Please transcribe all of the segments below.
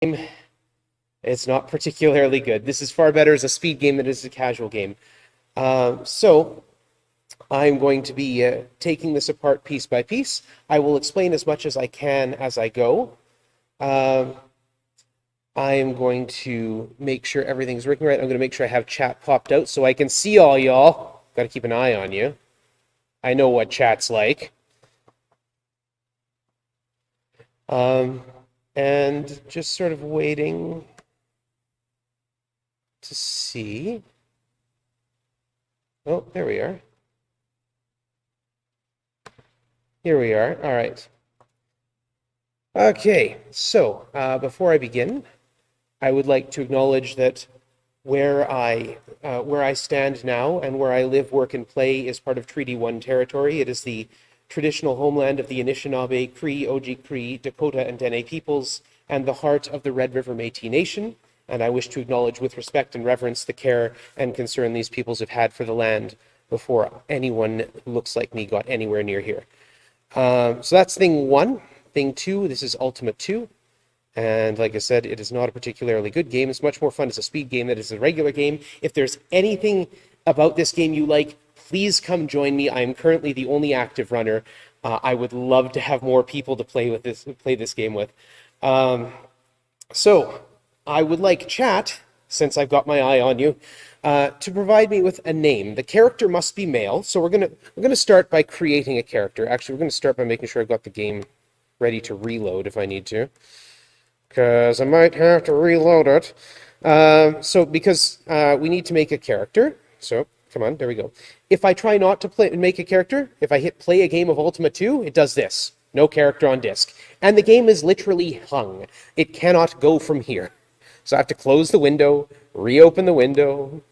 It's not particularly good. This is far better as a speed game than it is a casual game. So I'm going to be taking this apart piece by piece. I will explain as much as I can as I go. I am going to make sure everything's working right. I'm going to make sure I have chat popped out so I can see all y'all. Got to keep an eye on you. I know what chat's like. And just sort of waiting to see. Oh, there we are. Here we are. All right. Okay, so before I begin, I would like to acknowledge that where I stand now and where I live, work, and play is part of Treaty 1 territory. It is the traditional homeland of the Anishinaabe, Cree, Oji-Cree, Dakota, and Dene peoples, and the heart of the Red River Métis Nation. And I wish to acknowledge with respect and reverence the care and concern these peoples have had for the land before anyone who looks like me got anywhere near here. So that's thing one. Thing two, this is Ultima II. And like I said, it is not a particularly good game. It's much more fun as a speed game than it is a regular game. If there's anything about this game you like, please come join me. I am currently the only active runner. I would love to have more people to play this game with. So I would like chat, since I've got my eye on you, to provide me with a name. The character must be male, so we're gonna start by creating a character. Actually, we're gonna start by making sure I've got the game ready to reload if I need to, because I might have to reload it. Because we need to make a character. So come on, there we go. If I try not to make a character, if I hit play a game of Ultima II, it does this. No character on disk. And the game is literally hung. It cannot go from here. So I have to close the window, reopen the window.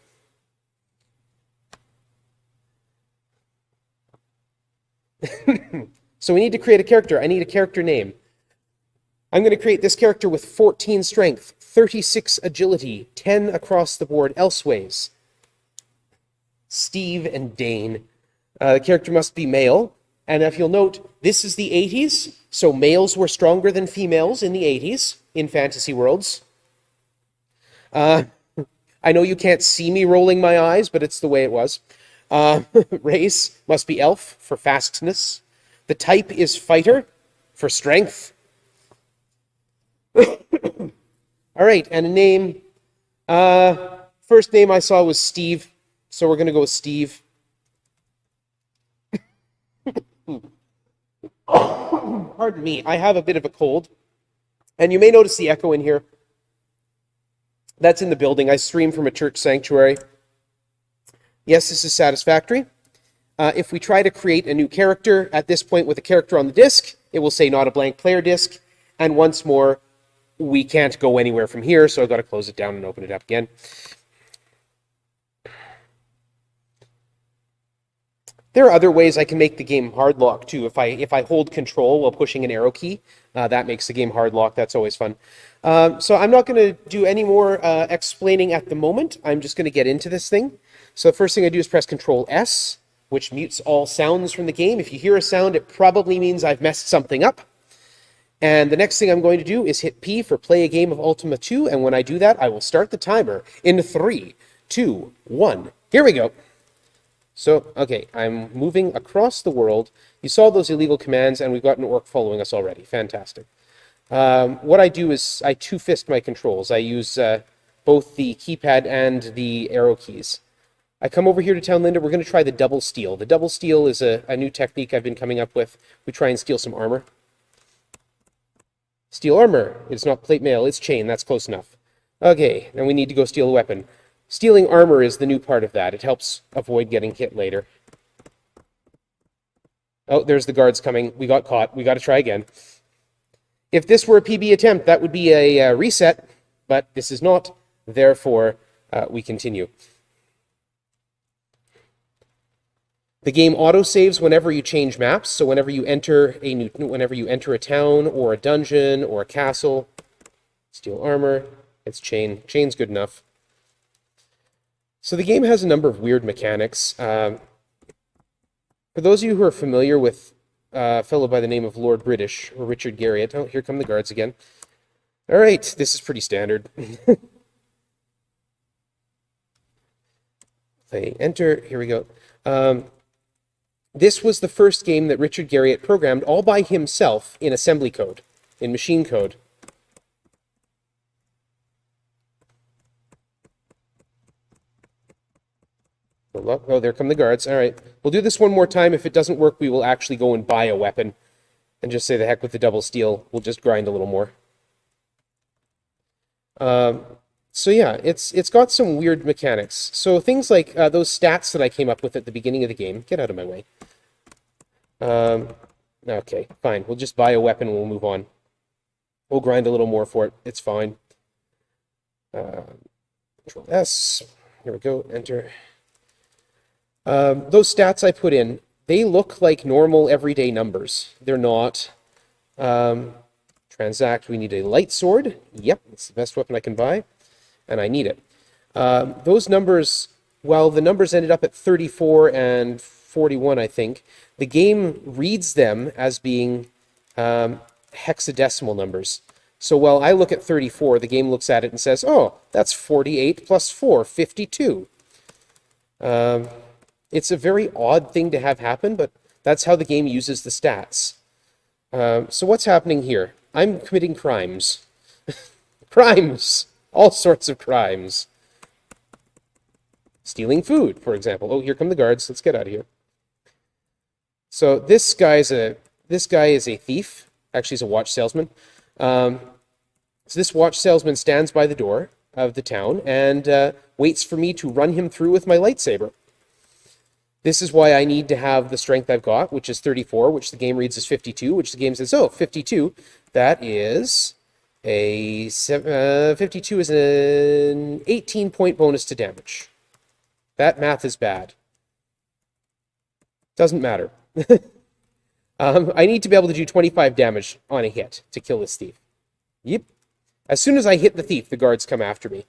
So we need to create a character. I need a character name. I'm going to create this character with 14 strength, 36 agility, 10 across the board elseways. Steve and Dane. The character must be male. And if you'll note, this is the 80s, so males were stronger than females in the 80s in fantasy worlds. I know you can't see me rolling my eyes, but it's the way it was. Race must be elf for fastness. The type is fighter for strength. All right, and a name. First name I saw was Steve, so we're going to go with Steve. Pardon me, I have a bit of a cold, and you may notice the echo in here. That's in the building. I stream from a church sanctuary. Yes, this is satisfactory. If we try to create a new character at this point with a character on the disk, it will say not a blank player disk, and once more, we can't go anywhere from here, so I've got to close it down and open it up again. There are other ways I can make the game hard lock too. If I hold control while pushing an arrow key, that makes the game hard lock. That's always fun. So I'm not going to do any more explaining at the moment. I'm just going to get into this thing. So the first thing I do is press Control S, which mutes all sounds from the game. If you hear a sound, it probably means I've messed something up. And the next thing I'm going to do is hit P for play a game of Ultima II. And when I do that, I will start the timer in 3, 2, 1. Here we go. So, okay, I'm moving across the world. You saw those illegal commands, and we've got an orc following us already. Fantastic. What I do is I two-fist my controls. I use both the keypad and the arrow keys. I come over here to Town Linda. We're going to try the double steal. The double steal is a new technique I've been coming up with. We try and steal some armor. Steal armor. It's not plate mail, it's chain. That's close enough. Okay, now we need to go steal a weapon. Stealing armor is the new part of that. It helps avoid getting hit later. Oh, there's the guards coming. We got caught. We got to try again. If this were a PB attempt, that would be a reset, but this is not. Therefore, we continue. The game autosaves whenever you change maps. So whenever you enter a town or a dungeon or a castle, steal armor. It's chain. Chain's good enough. So the game has a number of weird mechanics. For those of you who are familiar with a fellow by the name of Lord British, or Richard Garriott, oh, here come the guards again. All right, this is pretty standard. Play enter. Here we go. This was the first game that Richard Garriott programmed all by himself in assembly code, in machine code. Oh, there come the guards. All right. We'll do this one more time. If it doesn't work, we will actually go and buy a weapon and just say the heck with the double steel. We'll just grind a little more. So yeah, it's got some weird mechanics. So things like those stats that I came up with at the beginning of the game. Get out of my way. Okay, fine. We'll just buy a weapon and we'll move on. We'll grind a little more for it. It's fine. Control S. Here we go. Enter. Those stats I put in, they look like normal everyday numbers. They're not. Transact, we need a light sword. Yep, it's the best weapon I can buy, and I need it. Those numbers, while the numbers ended up at 34 and 41, I think, the game reads them as being hexadecimal numbers. So while I look at 34, the game looks at it and says, oh, that's 48 plus 4, 52. It's a very odd thing to have happen, but that's how the game uses the stats. So what's happening here? I'm committing crimes. Crimes! All sorts of crimes. Stealing food, for example. Oh, here come the guards. Let's get out of here. So this guy is a thief. Actually, he's a watch salesman. So this watch salesman stands by the door of the town and waits for me to run him through with my lightsaber. This is why I need to have the strength I've got, which is 34, which the game reads as 52, which the game says, oh, 52, that is a 52 is an 18-point bonus to damage. That math is bad. Doesn't matter. I need to be able to do 25 damage on a hit to kill this thief. Yep. As soon as I hit the thief, the guards come after me.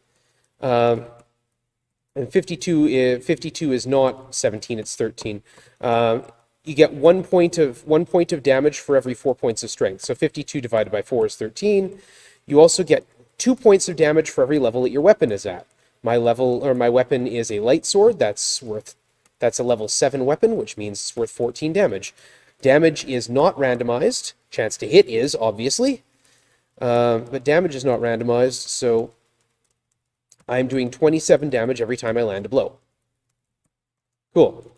And 52 is not 17, it's 13. You get 1 point of damage for every 4 points of strength. So 52 divided by 4 is 13. You also get 2 points of damage for every level that your weapon is at. My weapon is a light sword. That's a level 7 weapon, which means it's worth 14 damage. Damage is not randomized. Chance to hit is, obviously. But damage is not randomized, so I'm doing 27 damage every time I land a blow. Cool.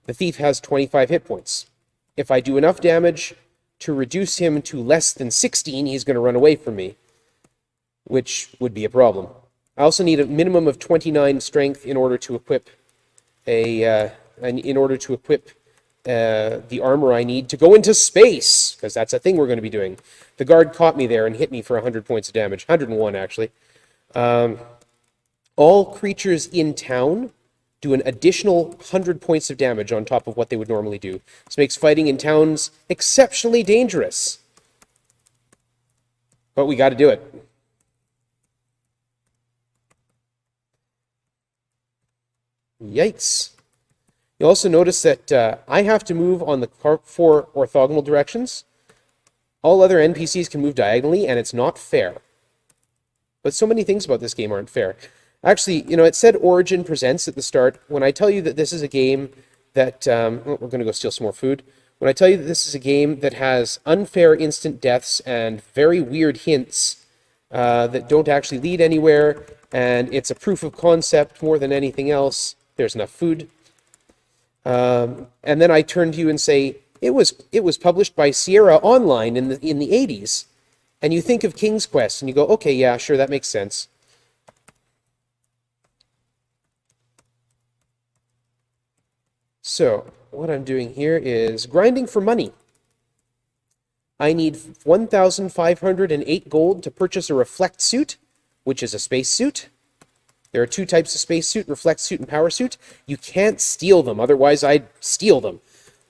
The thief has 25 hit points. If I do enough damage to reduce him to less than 16, he's going to run away from me, which would be a problem. I also need a minimum of 29 strength in order to equip the armor I need to go into space, because that's a thing we're going to be doing. The guard caught me there and hit me for 100 points of damage. 101, actually. All creatures in town do an additional 100 points of damage on top of what they would normally do. This makes fighting in towns exceptionally dangerous. But we got to do it. Yikes. You'll also notice that I have to move on the 4 orthogonal directions. All other NPCs can move diagonally, and it's not fair. But so many things about this game aren't fair. Actually, it said Origin Presents at the start. When I tell you that this is a game that... we're going to go steal some more food. When I tell you that this is a game that has unfair instant deaths and very weird hints that don't actually lead anywhere, and it's a proof of concept more than anything else, there's enough food. And then I turn to you and say, it was published by Sierra Online in the 80s. And you think of King's Quest, and you go, okay, yeah, sure, that makes sense. So, what I'm doing here is grinding for money. I need 1,508 gold to purchase a reflect suit, which is a space suit. There are 2 types of space suit, reflect suit and power suit. You can't steal them, otherwise I'd steal them.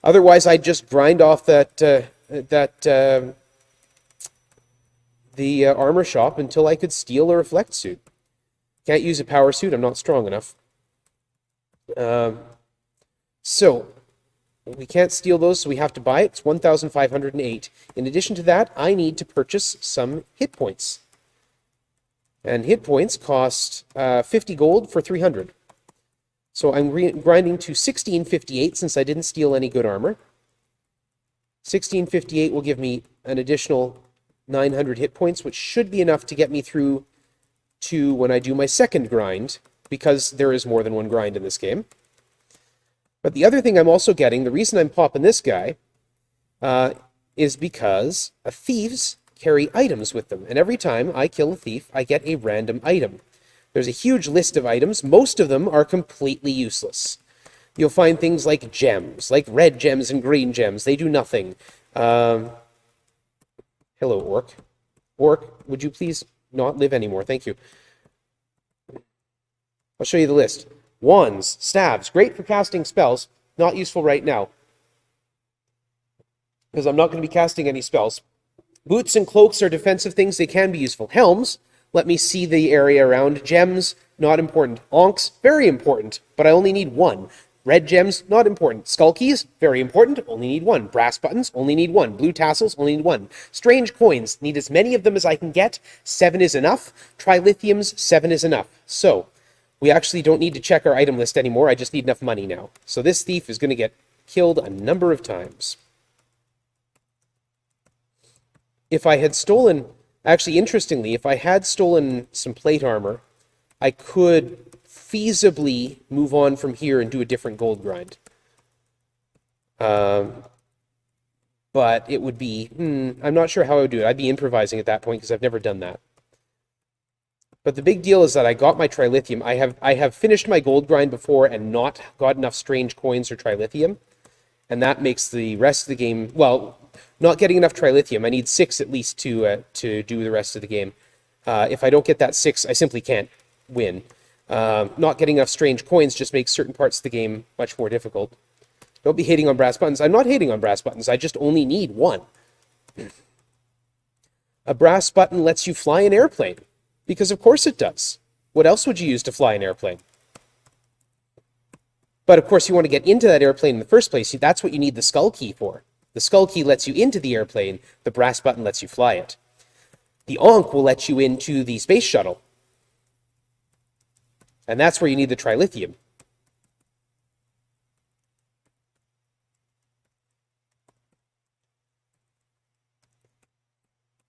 Otherwise I'd just grind off the armor shop until I could steal a reflect suit. Can't use a power suit, I'm not strong enough. So, we can't steal those, so we have to buy it. It's 1,508. In addition to that, I need to purchase some hit points. And hit points cost 50 gold for 300. So I'm grinding to 1658 since I didn't steal any good armor. 1658 will give me an additional 900 hit points, which should be enough to get me through to when I do my second grind, because there is more than one grind in this game. But the other thing I'm also getting, the reason I'm popping this guy, is because thieves carry items with them. And every time I kill a thief, I get a random item. There's a huge list of items. Most of them are completely useless. You'll find things like gems, like red gems and green gems. They do nothing. Hello, Orc. Orc, would you please not live anymore? Thank you. I'll show you the list. Wands, staves, great for casting spells. Not useful right now, because I'm not going to be casting any spells. Boots and cloaks are defensive things. They can be useful. Helms, let me see the area around. Gems, not important. Onks, very important, but I only need one. Red gems, not important. Skull keys, very important, only need one. Brass buttons, only need one. Blue tassels, only need one. Strange coins, need as many of them as I can get. 7 is enough. Trilithiums, 7 is enough. So, we actually don't need to check our item list anymore. I just need enough money now. So this thief is going to get killed a number of times. If I had stolen... Actually, interestingly, if I had stolen some plate armor, I could feasibly move on from here and do a different gold grind. But it would be... I'm not sure how I would do it. I'd be improvising at that point because I've never done that. But the big deal is that I got my trilithium. I have finished my gold grind before and not got enough strange coins or trilithium. And that makes the rest of the game... Well, not getting enough trilithium. I need 6 at least to do the rest of the game. If I don't get that 6, I simply can't win. Not getting enough strange coins just makes certain parts of the game much more difficult. Don't be hating on brass buttons. I'm not hating on brass buttons. I just only need one. A brass button lets you fly an airplane. Because of course it does. What else would you use to fly an airplane? But of course you want to get into that airplane in the first place. That's what you need the skull key for. The skull key lets you into the airplane. The brass button lets you fly it. The Ankh will let you into the space shuttle. And that's where you need the trilithium.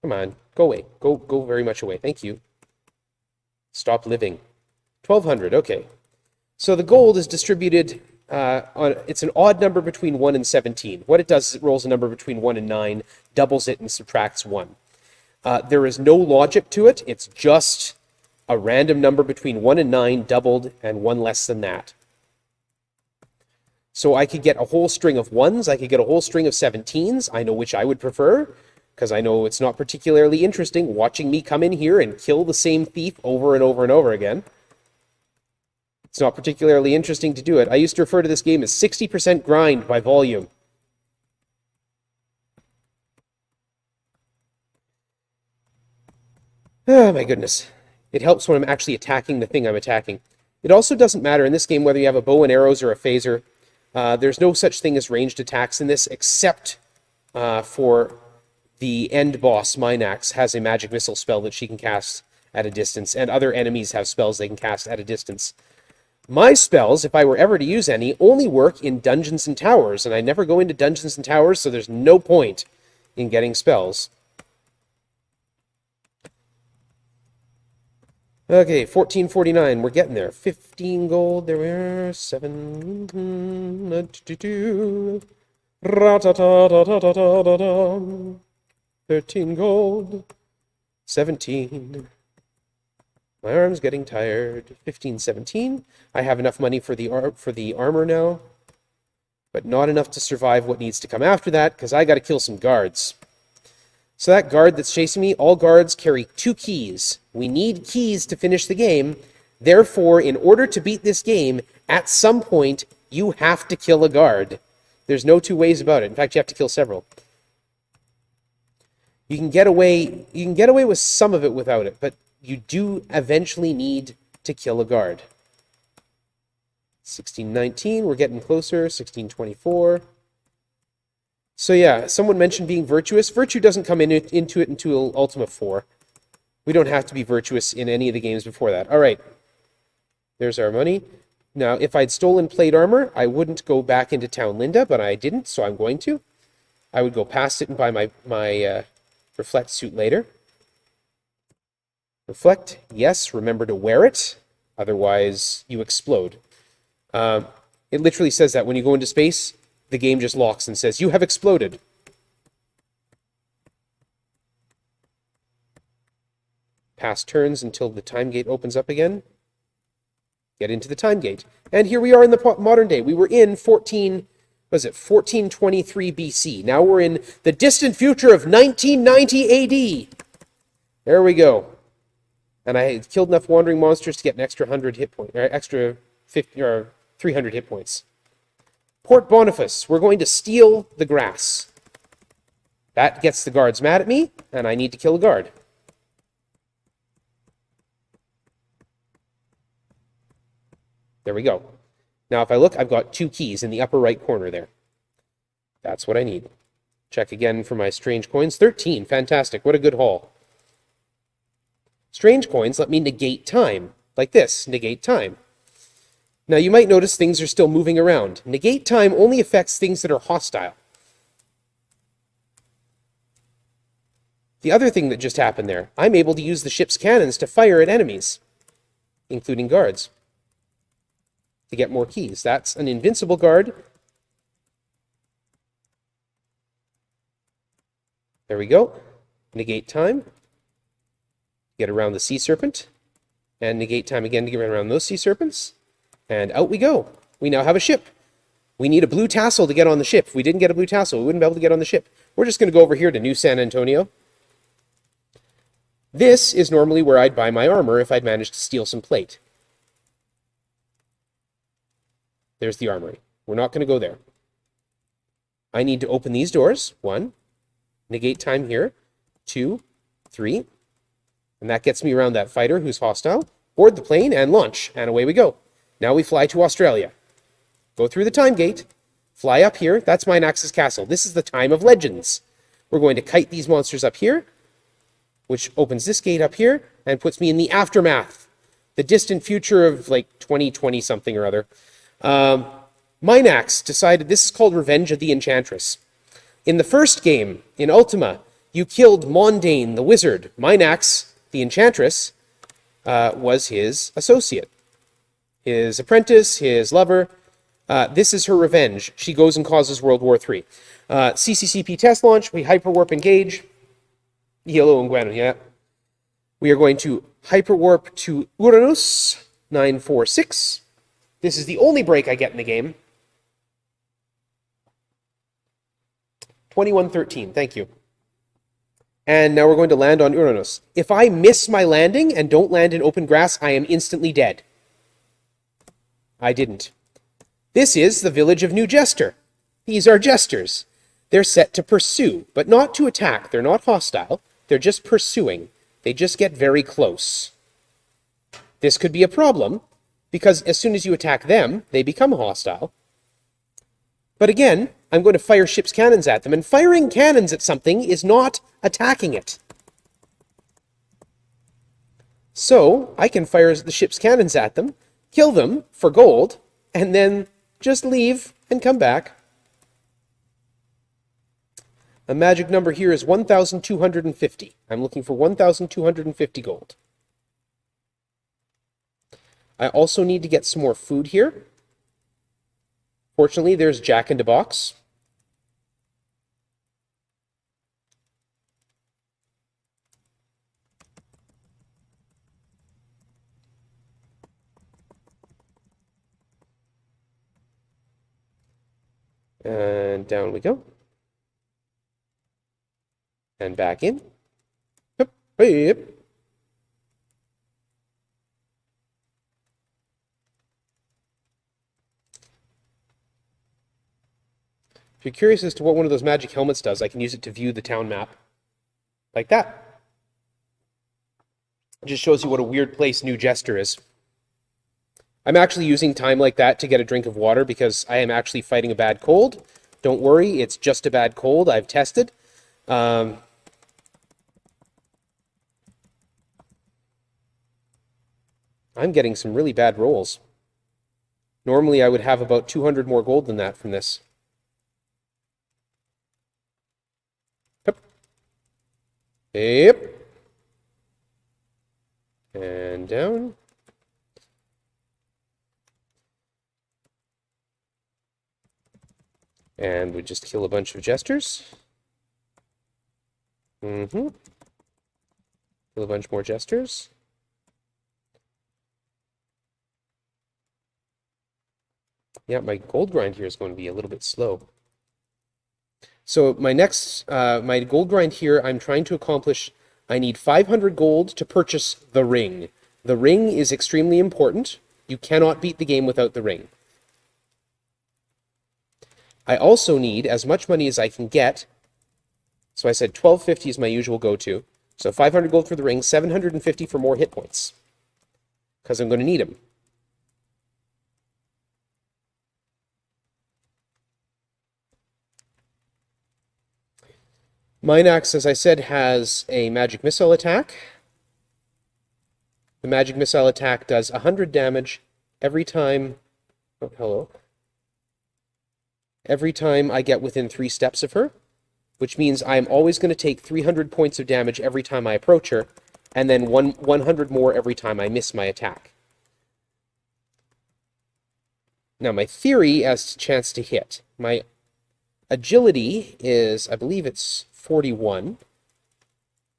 Come on, go away. Go very much away. Thank you. Stop living. 1,200, okay. So the gold is distributed, it's an odd number between 1 and 17. What it does is it rolls a number between 1 and 9, doubles it, and subtracts 1. There is no logic to it. It's just a random number between 1 and 9, doubled, and 1 less than that. So I could get a whole string of 1s, I could get a whole string of 17s. I know which I would prefer, because I know it's not particularly interesting watching me come in here and kill the same thief over and over and over again. It's not particularly interesting to do it. I used to refer to this game as 60% grind by volume. Oh my goodness. It helps when I'm actually attacking the thing I'm attacking. It also doesn't matter in this game whether you have a bow and arrows or a phaser. There's no such thing as ranged attacks in this, except for the end boss, Minax, has a magic missile spell that she can cast at a distance, and other enemies have spells they can cast at a distance. My spells, if I were ever to use any, only work in dungeons and towers, and I never go into dungeons and towers, so there's no point in getting spells. Okay, 1449, we're getting there. 15 gold, there we are. 7, 13 gold, 17. My arm's getting tired. 15, 17. I have enough money for the armor now, but not enough to survive what needs to come after that, because I got to kill some guards. So that guard that's chasing me, all guards carry 2 keys. We need keys to finish the game. Therefore, in order to beat this game, at some point, you have to kill a guard. There's no 2 ways about it. In fact, you have to kill several. You can get away with some of it without it, but you do eventually need to kill a guard. 1619, we're getting closer. 1624. So yeah, someone mentioned being virtuous. Virtue doesn't come into it until Ultima 4. We don't have to be virtuous in any of the games before that. All right. There's our money. Now, if I'd stolen plate armor, I wouldn't go back into Town Linda, but I didn't, so I'm going to. I would go past it and buy my reflect suit later. Reflect, yes, remember to wear it, otherwise you explode. It literally says that when you go into space, the game just locks and says, you have exploded. Pass turns until the time gate opens up again. Get into the time gate. And here we are in the modern day. We were in 1423 BC. Now we're in the distant future of 1990 AD. There we go. And I had killed enough wandering monsters to get an extra 100 hit points, or extra 50 or 300 hit points. Port Boniface. We're going to steal the grass. That gets the guards mad at me, and I need to kill a guard. There we go. Now, if I look, I've got 2 keys in the upper right corner there. That's what I need. Check again for my strange coins. 13. Fantastic. What a good haul. Strange coins let me negate time. Like this. Negate time. Now, you might notice things are still moving around. Negate time only affects things that are hostile. The other thing that just happened there, I'm able to use the ship's cannons to fire at enemies, including guards, to get more keys. That's an invincible guard. There we go. Negate time. Get around the sea serpent. And negate time again to get around those sea serpents. And out we go. We now have a ship. We need a blue tassel to get on the ship. If we didn't get a blue tassel, we wouldn't be able to get on the ship. We're just going to go over here to New San Antonio. This is normally where I'd buy my armor if I'd managed to steal some plate. There's the armory. We're not going to go there. I need to open these doors. 1. Negate time here. 2. 3. And that gets me around that fighter who's hostile. Board the plane and launch. And away we go. Now we fly to Australia. Go through the time gate. Fly up here. That's Minax's castle. This is the time of legends. We're going to kite these monsters up here, which opens this gate up here and puts me in the aftermath. The distant future of like 2020 something or other. Minax decided this is called Revenge of the Enchantress. In the first game, in Ultima, you killed Mondane the wizard. Minax, the Enchantress, was his associate, his apprentice, his lover. This is her revenge. She goes and causes World War III. CCCP test launch. We hyperwarp engage. Hello, Nguyen, yeah. We are going to hyperwarp to Uranus 946. This is the only break I get in the game. 2113, thank you. And now we're going to land on Uranus. If I miss my landing and don't land in open grass, I am instantly dead. I didn't. This is the village of New Jester. These are jesters. They're set to pursue, but not to attack. They're not hostile. They're just pursuing. They just get very close. This could be a problem, because as soon as you attack them, they become hostile. But again, I'm going to fire ship's cannons at them, and firing cannons at something is not attacking it. So, I can fire the ship's cannons at them, kill them for gold, and then just leave and come back. The magic number here is 1,250. I'm looking for 1,250 gold. I also need to get some more food here. Fortunately, there's Jack in the Box. And down we go. And back in. Yep. Yep. If you're curious as to what one of those magic helmets does, I can use it to view the town map. Like that. It just shows you what a weird place New Jester is. I'm actually using time like that to get a drink of water because I am actually fighting a bad cold. Don't worry, it's just a bad cold. I've tested. I'm getting some really bad rolls. Normally I would have about 200 more gold than that from this. Yep. Yep. And down. And we just kill a bunch of jesters. Kill a bunch more jesters. Yeah, my gold grind here is going to be a little bit slow. So my my gold grind here, I'm trying to accomplish, I need 500 gold to purchase the ring. The ring is extremely important. You cannot beat the game without the ring. I also need as much money as I can get. So I said 1250 is my usual go-to. So 500 gold for the ring, 750 for more hit points. Because I'm going to need them. Mine Axe, as I said, has a magic missile attack. The magic missile attack does 100 damage every time... Oh, hello. Every time I get within 3 steps of her, which means I'm always going to take 300 points of damage every time I approach her, and then 100 more every time I miss my attack. Now, my theory as to chance to hit. My agility is, I believe it's 41,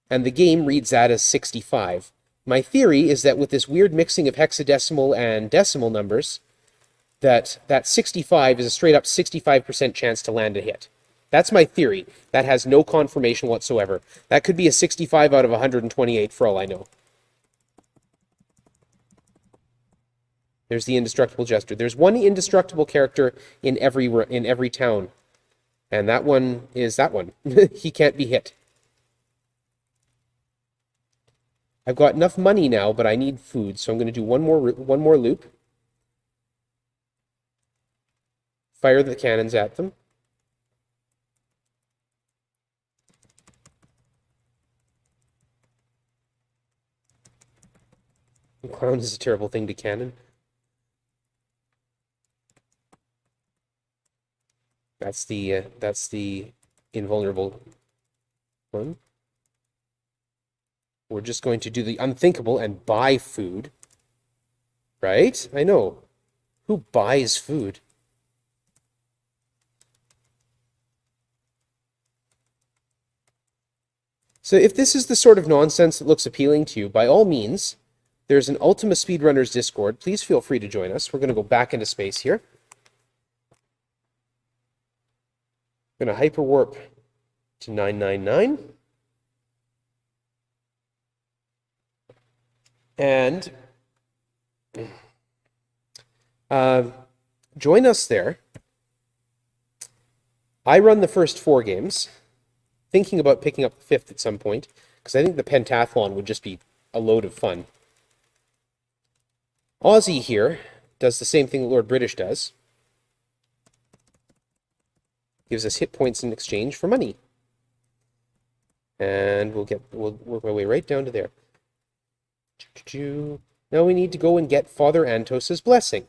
and the game reads that as 65. My theory is that with this weird mixing of hexadecimal and decimal numbers, that 65 is a straight up 65% chance to land a hit. That's my theory. That has no confirmation whatsoever. That could be a 65 out of 128 for all I know. There's the indestructible jester. There's one indestructible character in every town. And that one is that one. He can't be hit. I've got enough money now, but I need food, so I'm going to do one more loop. Fire the cannons at them. Clown is a terrible thing to cannon. That's the invulnerable one. We're just going to do the unthinkable and buy food. Right? I know. Who buys food? So if this is the sort of nonsense that looks appealing to you, by all means, there's an Ultima Speedrunners Discord. Please feel free to join us. We're going to go back into space here. I'm going to hyperwarp to 999. And join us there. I run the first 4 games, thinking about picking up the 5th at some point, because I think the pentathlon would just be a load of fun. Aussie here does the same thing that Lord British does. Gives us hit points in exchange for money. And we'll work our way right down to there. Now we need to go and get Father Antos's blessing.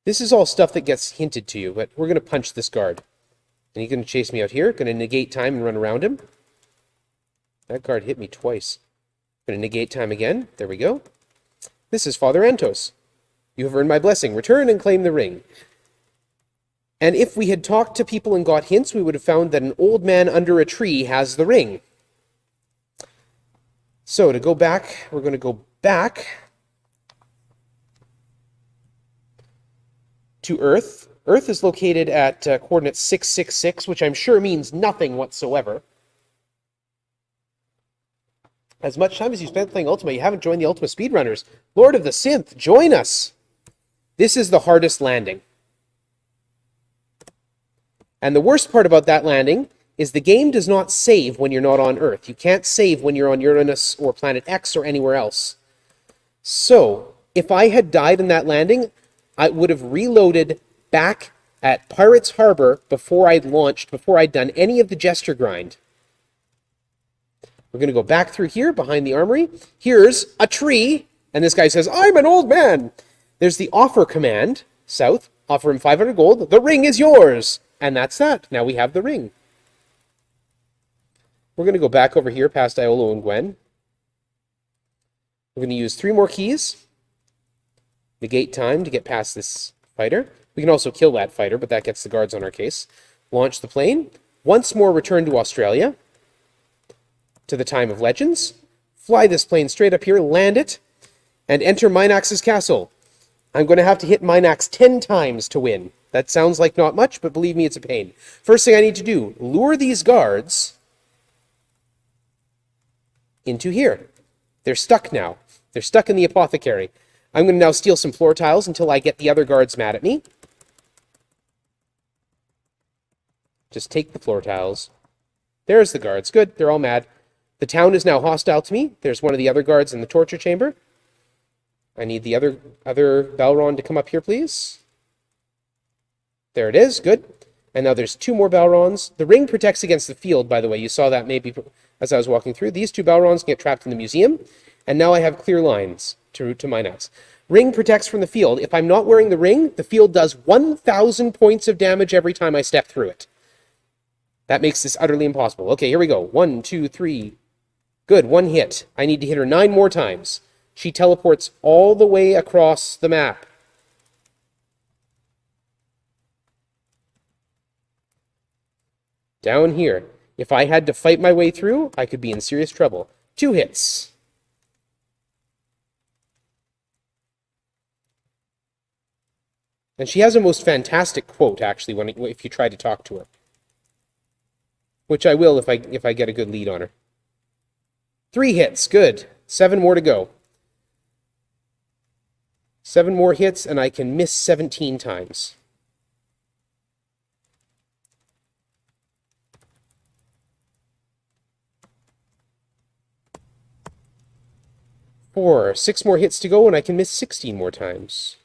This is all stuff that gets hinted to you, but we're going to punch this guard. And he's going to chase me out here. Going to negate time and run around him. That guard hit me twice. Going to negate time again. There we go. This is Father Antos. You have earned my blessing. Return and claim the ring. And if we had talked to people and got hints, we would have found that an old man under a tree has the ring. So to go back, we're going to go back to Earth. Earth is located at coordinates 666, which I'm sure means nothing whatsoever. As much time as you spent playing Ultima, you haven't joined the Ultima Speedrunners. Lord of the Synth, join us! This is the hardest landing. And the worst part about that landing is the game does not save when you're not on Earth. You can't save when you're on Uranus or Planet X or anywhere else. So, if I had died in that landing, I would have reloaded back at Pirates Harbor before I'd launched, before I'd done any of the Jester grind. We're going to go back through here behind the armory. Here's a tree. And this guy says, I'm an old man. There's the offer command, south. Offer him 500 gold. The ring is yours. And that's that. Now we have the ring. We're going to go back over here past Iolo and Gwen. We're going to use 3 more keys. Negate time to get past this fighter. We can also kill that fighter, but that gets the guards on our case. Launch the plane. Once more return to Australia. To the time of legends. Fly this plane straight up here, land it, and enter Minax's castle. I'm going to have to hit Minax 10 times to win. That sounds like not much, but believe me, it's a pain. First thing I need to do, lure these guards into here. They're stuck now. They're stuck in the apothecary. I'm going to now steal some floor tiles until I get the other guards mad at me. Just take the floor tiles. There's the guards. Good, they're all mad. The town is now hostile to me. There's one of the other guards in the torture chamber. I need the other Balron to come up here, please. There it is. Good. And now there's 2 more Balrons. The ring protects against the field, by the way. You saw that maybe as I was walking through. These 2 Balrons get trapped in the museum. And now I have clear lines to Minax. Ring protects from the field. If I'm not wearing the ring, the field does 1,000 points of damage every time I step through it. That makes this utterly impossible. Okay, here we go. 1, 2, 3. Good, 1 hit. I need to hit her 9 more times. She teleports all the way across the map. Down here. If I had to fight my way through, I could be in serious trouble. 2 hits. And she has a most fantastic quote, actually, if you try to talk to her. Which I will if I get a good lead on her. 3 hits, good. 7 more to go. 7 more hits, and I can miss 17 times. Four, 6 more hits to go, and I can miss 16 more times.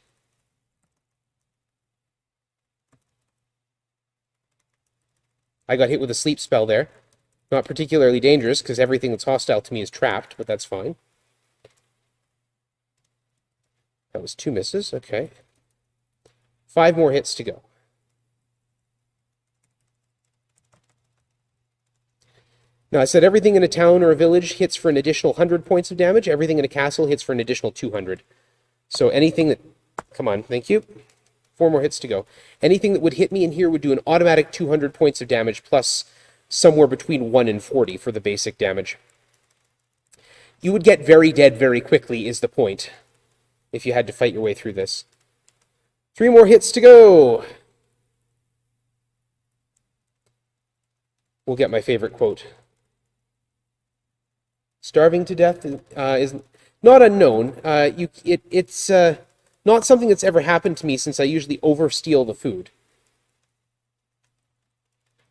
I got hit with a sleep spell there. Not particularly dangerous, because everything that's hostile to me is trapped, but that's fine. That was 2 misses, okay. 5 more hits to go. Now, I said everything in a town or a village hits for an additional 100 points of damage. Everything in a castle hits for an additional 200. So anything that... Come on, thank you. 4 more hits to go. Anything that would hit me in here would do an automatic 200 points of damage, plus somewhere between 1 and 40 for the basic damage. You would get very dead very quickly, is the point, if you had to fight your way through this. 3 more hits to go. We'll get my favorite quote. Starving to death is not unknown. It's not something that's ever happened to me, since I usually oversteal the food.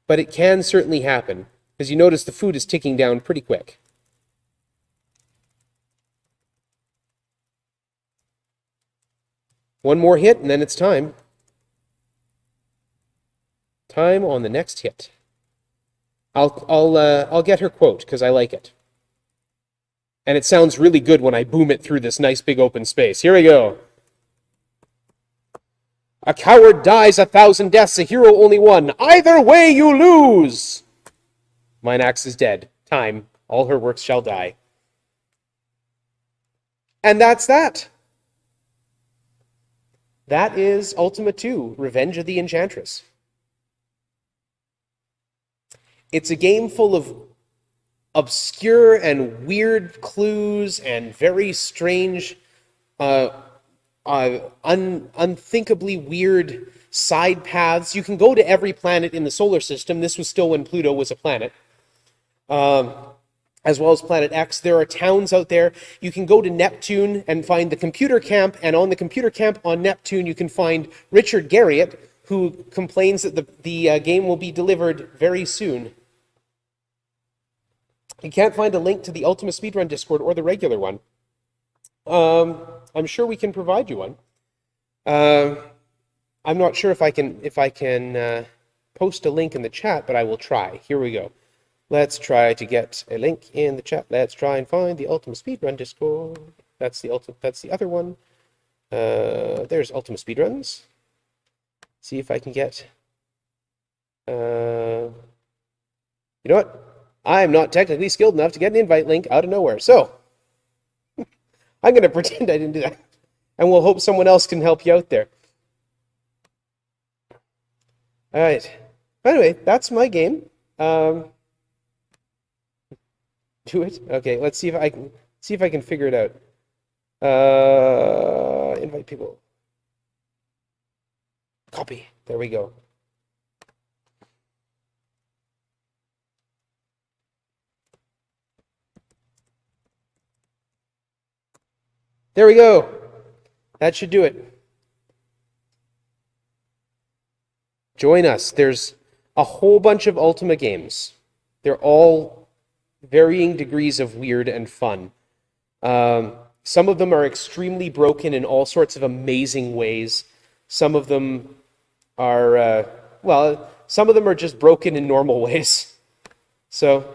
But it can certainly happen. As you notice, the food is ticking down pretty quick. One more hit, and then it's time. Time on the next hit. I'll get her quote, because I like it. And it sounds really good when I boom it through this nice big open space. Here we go. A coward dies 1,000 deaths, a hero only one. Either way you lose! Minax is dead. Time. All her works shall die. And that's that. That is Ultima II, Revenge of the Enchantress. It's a game full of obscure and weird clues and very strange, unthinkably weird side paths. You can go to every planet in the solar system. This was still when Pluto was a planet. As well as Planet X. There are towns out there. You can go to Neptune and find the computer camp, and on the computer camp on Neptune you can find Richard Garriott, who complains that the game will be delivered very soon. You can't find a link to the Ultima Speedrun Discord or the regular one. I'm sure we can provide you one. I'm not sure if I can post a link in the chat, but I will try. Here we go. Let's try to get a link in the chat. Let's try and find the Ultima Speedrun Discord. That's the other one. There's Ultima Speedruns. See if I can get... you know what? I'm not technically skilled enough to get an invite link out of nowhere. So, I'm going to pretend I didn't do that. And we'll hope someone else can help you out there. All right. Anyway, that's my game. Do it. Okay, let's see if I can figure it out. Invite people. Copy. There we go. There we go. That should do it. Join us. There's a whole bunch of Ultima games. They're all varying degrees of weird and fun. Some of them are extremely broken in all sorts of amazing ways. Some of them are, some of them are just broken in normal ways. So...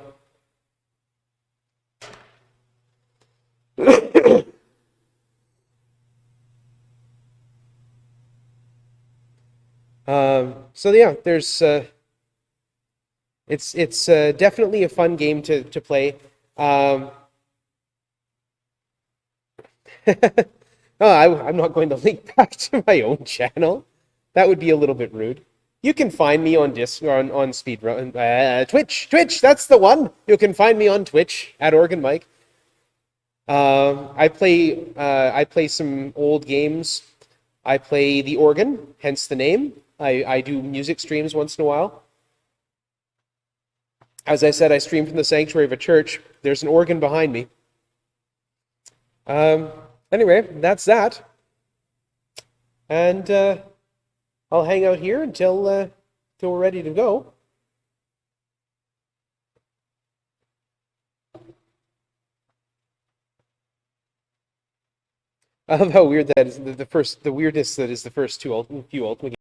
so yeah, there's it's definitely a fun game to play. Oh, I'm not going to link back to my own channel. That would be a little bit rude. You can find me on Discord, on Speedrun, Twitch. That's the one. You can find me on Twitch at organMike. I play some old games. I play the organ, hence the name. I do music streams once in a while. As I said, I stream from the sanctuary of a church. There's an organ behind me. Anyway, that's that. And I'll hang out here until we're ready to go. I love how weird that is. The weirdness that is the first few Ultima